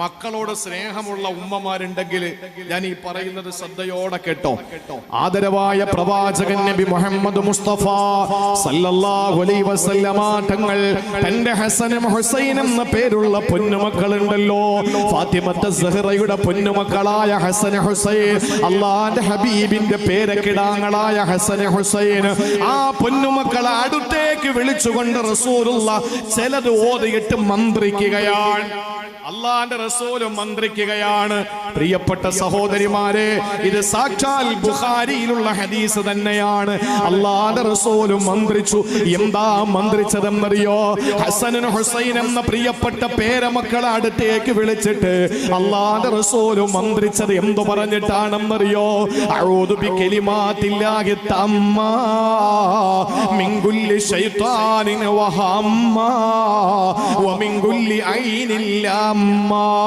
മക്കളോട് സ്നേഹമുള്ള ഉമ്മമാരുണ്ടെങ്കിൽ ഞാൻ ഈ പറയുന്നത് ശ്രദ്ധയോടെ കേട്ടോ. ആദരവായ പ്രവാചകൻ നബി മുഹമ്മദ് മുസ്തഫ സല്ലല്ലാഹു അലൈഹി വസല്ലമ തങ്ങൾ തന്റെ ഹസനും ഹുസൈൻ എന്ന പേരുള്ള പൊന്നുമക്കളുണ്ടല്ലോ, ഫാത്തിമത്ത് സഹ്റയുടെ പൊന്നുമക്കളായ ഹസൻ ഹുസൈൻ, അള്ളാന്റെ ഹബീബിന്റെ പേരക്കിടാങ്ങളായ ഹസൻ ഹുസൈൻ, ആ പൊന്നുമക്കളെ അടുത്തേക്ക് വിളിച്ചുകൊണ്ട് റസൂലുള്ളാഹ് ചിലത് ഓതിയിട്ട് മന്ത്രിക്കുകയാണ്. അള്ളാന്റെ റസൂലും മന്ത്രിക്കുകയാണ്. പ്രിയപ്പെട്ട സഹോദരിമാരെ, ഇത് സാക്ഷാൽ ബുഖാരിയിലുള്ള ഹദീസ് തന്നെയാണ്. അള്ളാന്റെ റസൂലും മന്ത്രിച്ചു. എന്താ മന്ത്രിച്ചതെന്നറിയോ? ഹസൻ ഹുസൈൻ എന്ന പ്രിയപ്പെട്ട പേരമക്കളെ അടുത്തേക്ക് വിളിച്ചിട്ട് അള്ളാന്റെ റസൂലും മന്ത്രിച്ചത് എന്തു പറഞ്ഞിട്ടാണെന്നറിയോ? അഊദു ബികലിമാത്തില്ലാഹി തമ്മാ മിൻ കുല്ലി ശൈത്താനിൻ വഹമ്മാ വമിൻ കുല്ലി ഐനിൻ ലാമ്മാ.